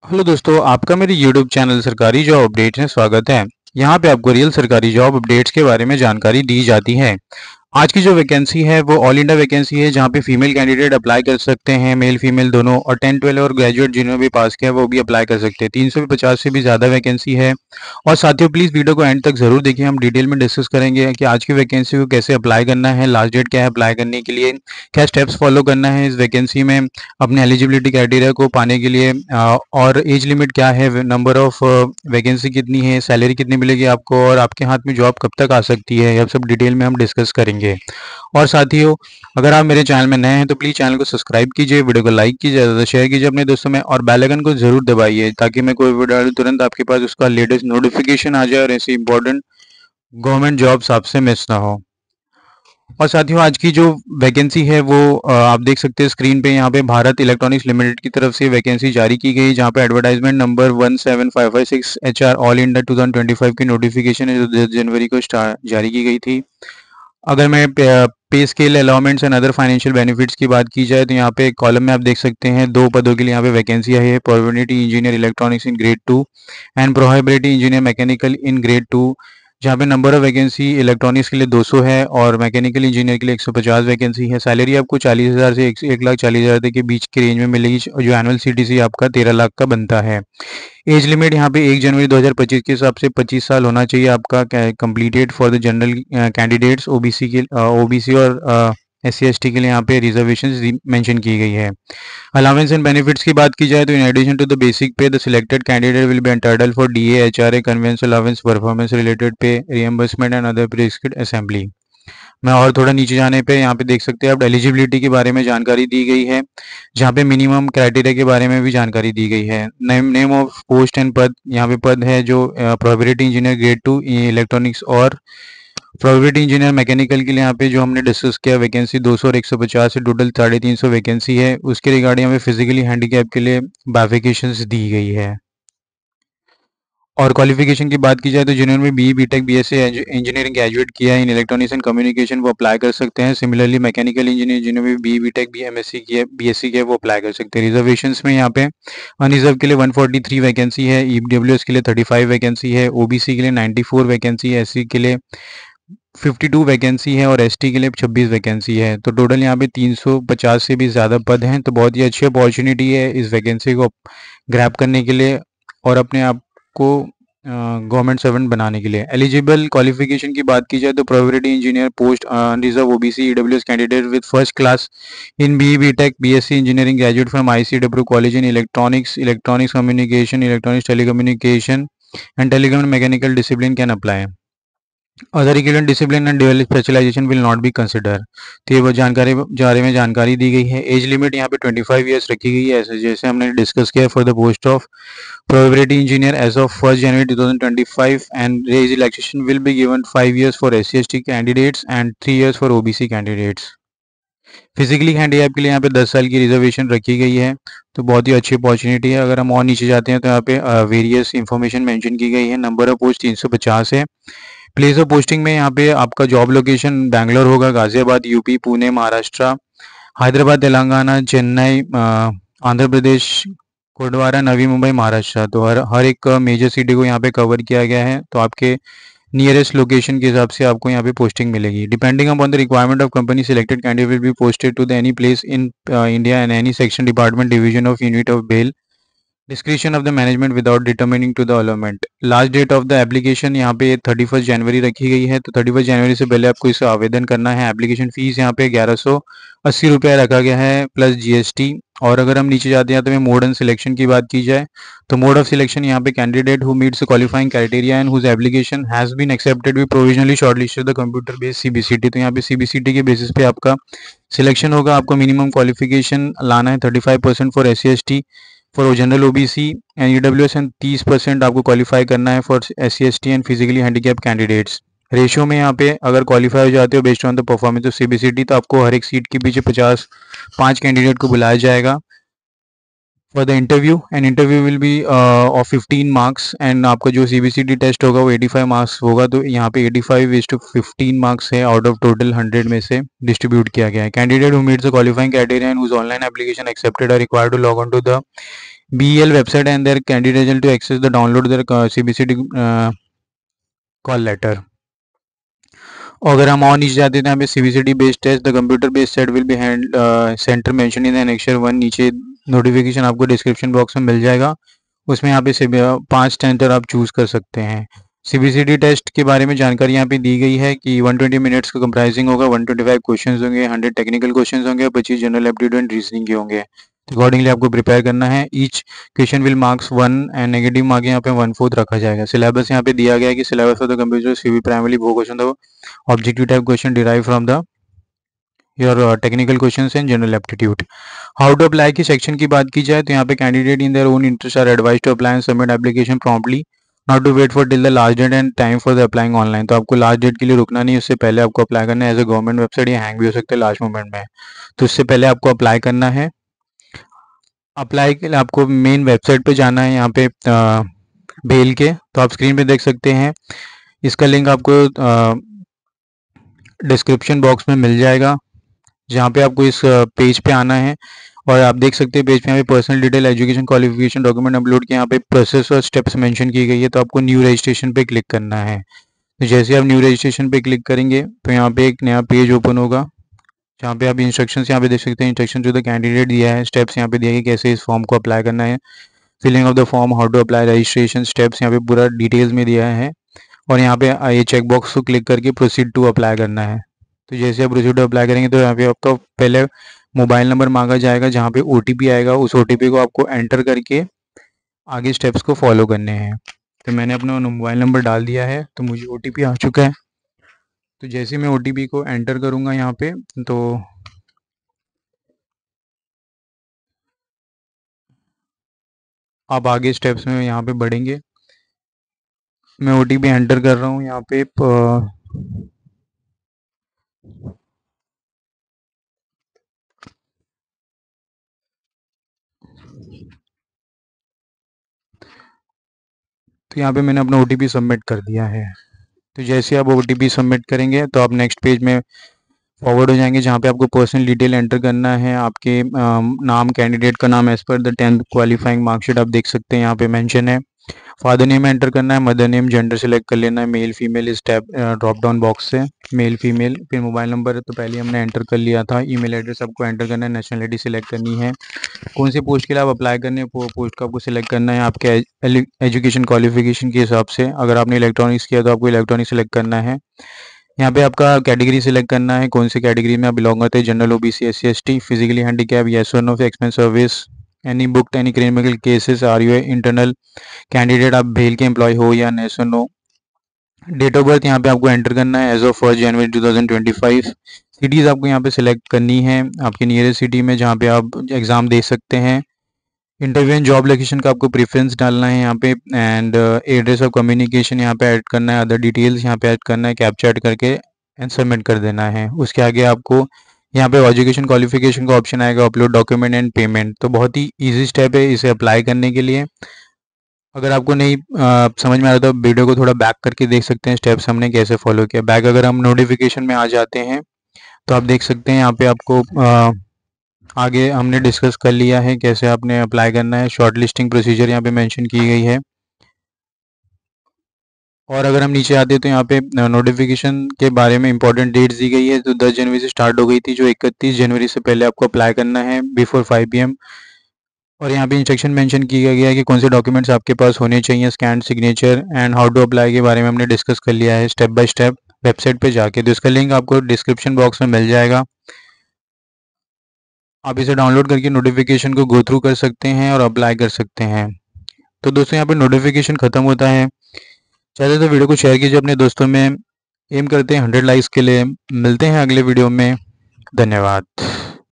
Hello दोस्तों, आपका मेरे YouTube चैनल सरकारी जॉब अपडेट्स में स्वागत है। यहाँ पे आपको रियल सरकारी जॉब अपडेट्स के बारे में जानकारी दी जाती है। आज की जो वैकेंसी है वो ऑल इंडिया वैकेंसी है, जहाँ पे फीमेल कैंडिडेट अप्लाई कर सकते हैं, मेल फीमेल दोनों, और 10-12 और ग्रेजुएट जिन्होंने भी पास किया है वो भी अप्लाई कर सकते हैं। 350 से भी ज़्यादा वैकेंसी है। और साथियों, प्लीज़ वीडियो को एंड तक ज़रूर देखिए। हम डिटेल में डिस्कस करेंगे कि आज की वैकेंसी को कैसे अप्लाई करना है, लास्ट डेट क्या है अप्लाई करने के लिए, क्या स्टेप्स फॉलो करना है इस वैकेंसी में अपने एलिजिबिलिटी क्राइटेरिया को पाने के लिए, और एज लिमिट क्या है, नंबर ऑफ वैकेंसी कितनी है, सैलरी कितनी मिलेगी आपको, और आपके हाथ में जॉब कब तक आ सकती है, यह सब डिटेल में हम डिस्कस करेंगे। और साथियों, अगर आप मेरे चैनल में नए हैं तो प्लीज़ चैनल को सब्सक्राइब कीजिए, वीडियो को लाइक कीजिए, ज़्यादा शेयर कीजिए अपने दोस्तों में, और बेल आइकन को ज़रूर दबाइए ताकि मैं कोई वीडियो डालूं तुरंत आपके पास उसका लेटेस्ट नोटिफिकेशन आ जाए और ऐसी इंपॉर्टेंट गवर्नमेंट जॉब्स आपसे मिस ना हो। और साथियों, आज की जो वैकेंसी है वो आप देख सकते हैं स्क्रीन पे। यहाँ पे भारत इलेक्ट्रॉनिक्स लिमिटेड की तरफ से वैकेंसी जारी की गई, जहाँ पे advertisement number 17556 HR all India 2025 की नोटिफिकेशन है, जो 10 जनवरी को जारी की गई थी। अगर मैं pay scale allowances and other financial benefits की बात की जाए तो यहाँ पे कॉलम में आप देख सकते हैं दो पदों के लिए यहाँ पे वैकेंसी आई है, probability engineer electronics in grade 2 and probability engineer mechanical in grade 2, जहाँ पे नंबर ऑफ वैकेंसी इलेक्ट्रॉनिक्स के लिए 200 है और मैकेनिकल इंजीनियर के लिए 150 वैकेंसी है। सैलरी आपको 40,000 से 1,40,000 तक के बीच की रेंज में मिलेगी, जो एनुअल CTC आपका 13 लाख का बनता है। एज लिमिट यहाँ पे 1 जनवरी 2025 के हिसाब से 25 साल होना चाहिए आपका completed for the general candidates. OBC के ओबीसी और SC ST के लिए यहाँ पे रिजर्वेशन मेंशन की गई है। अलाउंस एंड बेनिफिट्स की बात की जाए तो in addition to the basic pay the selected candidate will be entitled for DA HRA conveyance allowance performance related pay reimbursement and other prescribed assembly. मैं और थोड़ा नीचे जाने पे यहाँ पे देख सकते हैं आप एलिजिबिलिटी के बारे में जानकारी दी गई है, जहाँ पे मिनिमम क्राइटेरिया के बारे में भी जानकारी दी गई है। नेम ऑफ पोस्ट एंड पद, यहाँ पे पद है जो प्रोबेबिलिटी इंजीनियर ग्रेड 2 इलेक्ट्रॉनिक्स और प्रोबेबिलिटी इंजीनियर मैकेनिकल के लिए यहाँ पे जो हमने डिस्कस किया वैकेंसी 200 और 150 से टोटल 350 वैकेंसी है। उसके रिगार्डिंग हमें फिजिकली हैंडीकैप के लिए बाइफिकेशंस दी गई है। और क्वालिफिकेशन की बात की जाए तो जिन्होंने B BTech BSc engineering graduate किया है इन इलेक्ट्रॉनिक्स एंड कम्युनिकेशन वो अप्लाई कर सकते हैं। सिमिलरली मैकेनिकल इंजीनियर जिन्होंने बी बीटेक MSc किया BSc किया वो अप्लाई कर सकते हैं। रिजर्वेशंस में यहाँ पे अनरिजर्व के लिए 143 वैकेंसी है, EWS के लिए 35 वैकेंसी है, OBC के लिए 94 वैकेंसी है, SC के लिए 52 वैकेंसी है और ST के लिए 26 वैकेंसी है। तो टोटल यहाँ पे 350 से भी ज़्यादा पद हैं। तो बहुत ही अच्छी अपॉर्चुनिटी है इस वैकेंसी को ग्रैब करने के लिए और अपने आप को गवर्नमेंट सर्वेंट बनाने के लिए। एलिजिबल क्वालिफिकेशन की बात की जाए तो probability engineer post unreserved OBC EWS candidate with first class in BE BTech BSc engineering graduate from ICW college in electronics communication, electronics telecommunication and telecom mechanical discipline can apply. Other equivalent discipline and develop specialisation will not be consider. तो ये वो जानकारी बारे में जानकारी दी गई है। Age limit यहाँ पे 25 ईयर्स रखी गई है, ऐसे जैसे हमने डिस्कस किया for the post of probability engineer age of 1 January 2025 and age relaxation will be given 5 years for SC ST candidates and 3 years for OBC candidates. Physically handicap के लिए यहाँ पे 10 साल की रिजर्वेशन रखी गई है। तो बहुत ही अच्छी अपॉर्चुनिटी है। अगर हम और नीचे जाते हैं तो यहाँ पे वेरियस इंफॉर्मेशन मेंशन की गई है। नंबर ऑफ पोस्ट 350 है। प्लेस ऑफ पोस्टिंग में यहाँ पे आपका जॉब लोकेशन बैंगलोर होगा, गाजियाबाद UP, पुणे महाराष्ट्र, हैदराबाद तेलंगाना, चेन्नई आंध्र प्रदेश, कोडवारा नवी मुंबई महाराष्ट्र। तो हर एक मेजर सिटी को यहाँ पे कवर किया गया है। तो आपके नियरेस्ट लोकेशन के हिसाब से आपको यहाँ पे पोस्टिंग मिलेगी। Depending upon the requirement of company selected candidate will be posted to the any place in India and any section department division of unit of BEL description of the management without determining to the allotment. Last date of the application यहाँ पे 31 जनवरी रखी गई है। तो 31 जनवरी से पहले आपको इसका आवेदन करना है। एप्लीकेशन फीस यहाँ पे 1180 रुपया रखा गया है प्लस GST। और अगर हम नीचे जाते हैं तो मोड एंड सिलेक्शन की बात की जाए तो मोड ऑफ सिलेक्शन यहाँ पे candidate who meets qualifying criteria and whose application has been accepted with provisionally shortlisted the computer based CBCT। तो यहाँ पे CBCT के बेसिस पे आपका सिलेक्शन होगा। आपको मिनिमम क्वालिफिकेशन लाना है 35% for SC ST for general OBC and EWS and 30% आपको क्वालिफाई करना है for SC ST and physically handicap candidates. Ratio में यहाँ पे अगर क्वालिफाई हो जाते हो based on the performance of CBCT तो आपको हर एक सीट के पीछे 5 कैंडिडेट को बुलाया जाएगा for the interview and interview will be of 15 marks and आपका जो CBCT टेस्ट होगा वो 85 मार्क्स होगा। तो यहाँ पे 85:15 मार्क्स है आउट ऑफ टोटल 100 में से डिस्ट्रीब्यूट किया गया है। Candidate who meets the qualifying criteria and whose online application accepted are required to log on to the BEL website and their candidate to access the download their CBCD call letter. अगर हम और नीचे जाते हैं तो यहाँ पे CBCD based test the computer based set will be hand centre mention in the annexure 1। नीचे नोटिफिकेशन आपको डिस्क्रिप्शन बॉक्स में मिल जाएगा, उसमें यहाँ पे 5 सेंटर आप चूज कर सकते हैं। CBCD टेस्ट के बारे में जानकारी यहाँ पे दी गई है कि 120 मिनट्स का कंप्राइजिंग होगा, 125 क्वेश्चंस होंगे, 100 टेक्निकल क्वेश्चंस होंगे, 25 जनरल एप्टीट्यूड एंड रीजनिंग के होंगे। अकॉर्डिंगली आपको प्रिपेयर करना है। Each question will marks 1 and negative mark यहाँ पे 1/4 रखा जाएगा। सिलेबस यहाँ पे दिया गया है कि syllabus of the computer CV primary focus on the objective type question derive from the your technical questions and general aptitude. How to apply की सेक्शन की बात की जाए तो यहाँ पे candidate in their own interest are advise to apply and submit application promptly, not to wait for till the last date and time for the applying online. तो आपको लास्ट डेट के लिए रुकना नहीं, उससे पहले आपको अप्लाई करना है। एज ए गवर्नमेंट वेबसाइट ये हैंग भी हो सकता है लास्ट मोमेंट में, तो उससे पहले आपको अप्लाई करना है। अप्लाई के लिए आपको मेन वेबसाइट पे जाना है, यहाँ पे बेल के, तो आप स्क्रीन पे देख सकते हैं। इसका लिंक आपको डिस्क्रिप्शन बॉक्स में मिल जाएगा, जहाँ पे आपको इस पेज पे आना है और आप देख सकते हैं पेज पे यहाँ पे personal detail, education, qualification, document upload के यहाँ पे प्रोसेस और स्टेप्स मेंशन की गई है। तो आपको न्यू रजिस्ट्रेशन पे क्लिक करना है। तो जैसे आप न्यू रजिस्ट्रेशन पे क्लिक करेंगे तो यहाँ पे एक नया पेज ओपन होगा, जहाँ पे आप इंस्ट्रक्शंस यहाँ पे देख सकते हैं। इंस्ट्रक्शन जो द कैंडिडेट दिया है, स्टेप्स यहाँ पे दिया है कि कैसे इस फॉर्म को अप्लाई करना है, filling of the form, how to apply, registration steps यहाँ पे पूरा डिटेल्स में दिया है। और यहाँ पे ये चेक बॉक्स को क्लिक करके प्रोसीड टू अप्लाई करना है। तो जैसे आप प्रोसीड टू अप्लाई करेंगे तो यहाँ पे आपका पहले मोबाइल नंबर मांगा जाएगा, जहाँ पे OTP आएगा, उस OTP को आपको एंटर करके आगे स्टेप्स को फॉलो करने हैं। तो मैंने अपना मोबाइल नंबर डाल दिया है, तो मुझे OTP आ चुका है। तो जैसे मैं OTP को एंटर करूँगा यहाँ पे, तो आप आगे स्टेप्स में यहाँ पे बढ़ेंगे। मैं OTP एंटर कर रहा हूँ यहाँ पे तो यहाँ पे मैंने अपना OTP सबमिट कर दिया है। तो जैसे आप OTP सबमिट करेंगे तो आप नेक्स्ट पेज में फॉरवर्ड हो जाएंगे, जहाँ पे आपको पर्सनल डिटेल एंटर करना है। आपके नाम, कैंडिडेट का नाम as per the 10th qualifying marksheet आप देख सकते हैं यहाँ पे मेंशन है। फादर नेम एंटर करना है, मदर नेम, जेंडर सेलेक्ट कर लेना है, मेल फीमेल इस टैब ड्रॉप डाउन बॉक्स से, मेल फीमेल। फिर मोबाइल नंबर तो पहले हमने एंटर कर लिया था। ईमेल एड्रेस आपको एंटर करना है, नेशनलिटी सिलेक्ट करनी है, कौन सी पोस्ट के लिए आप अप्लाई करने हैं पोस्ट को आपको सिलेक्ट करना है आपके एजुकेशन क्वालिफिकेशन के हिसाब से। अगर आपने इलेक्ट्रॉनिक्स किया तो आपको इलेक्ट्रॉनिक्स सिलेक्ट करना है। यहाँ पे आपका कैटेगरी सिलेक्ट करना है, कौन सी कैटेगरी में आप बिलोंग करते हैं, general, OBC, SC, ST, physically handicap, yes और no, expense service, any booked any criminal cases, are you internal candidate, आप भेल के एम्प्लॉय हो या नेस और नो। डेट ऑफ बर्थ यहाँ पे आपको एंटर करना है एज ऑफ 1 जनवरी 2025। सिटीज़ आपको यहाँ पे सिलेक्ट करनी है आपके नियरेस्ट सिटी में, जहाँ पे आप एग्ज़ाम दे सकते हैं। इंटरव्यू एंड जॉब लोकेशन का आपको प्रेफरेंस डालना है यहाँ पे, एंड एड्रेस ऑफ कम्युनिकेशन यहाँ पे ऐड करना है, अदर डिटेल्स यहाँ पे ऐड करना है, कैप्चा ऐड करके एंड सबमिट कर देना है। उसके आगे आपको यहाँ पे एजुकेशन क्वालिफिकेशन का ऑप्शन आएगा, अपलोड डॉक्यूमेंट एंड पेमेंट। तो बहुत ही इजी स्टेप है इसे अप्लाई करने के लिए। अगर आपको नहीं समझ में आ रहा तो वीडियो को थोड़ा बैक करके देख सकते हैं, स्टेप्स हमने कैसे फॉलो किया। बैक अगर हम नोटिफिकेशन में आ जाते हैं तो आप देख सकते हैं यहाँ पे आपको आगे हमने डिस्कस कर लिया है कैसे आपने अप्लाई करना है। शॉर्ट लिस्टिंग प्रोसीजर यहाँ पे मेंशन की गई है। और अगर हम नीचे आते हैं तो यहाँ पे नोटिफिकेशन के बारे में इंपॉर्टेंट डेट्स दी गई है। तो 10 जनवरी से स्टार्ट हो गई थी, जो 31 जनवरी से पहले आपको अप्लाई करना है बिफोर 5 PM। और यहाँ पे इंस्ट्रक्शन मेंशन किया गया है कि कौन से डॉक्यूमेंट्स आपके पास होने चाहिए, scan signature and how to apply के बारे में हमने डिस्कस कर लिया है स्टेप बाय स्टेप वेबसाइट पे जाके। तो इसका लिंक आपको डिस्क्रिप्शन बॉक्स में मिल जाएगा, आप इसे डाउनलोड करके नोटिफिकेशन को गो थ्रू कर सकते हैं और अप्लाई कर सकते हैं। तो दोस्तों यहाँ पे नोटिफिकेशन खत्म होता है। चाहे तो वीडियो को शेयर कीजिए अपने दोस्तों में। एम करते हैं 100 लाइक्स के लिए। मिलते हैं अगले वीडियो में। धन्यवाद।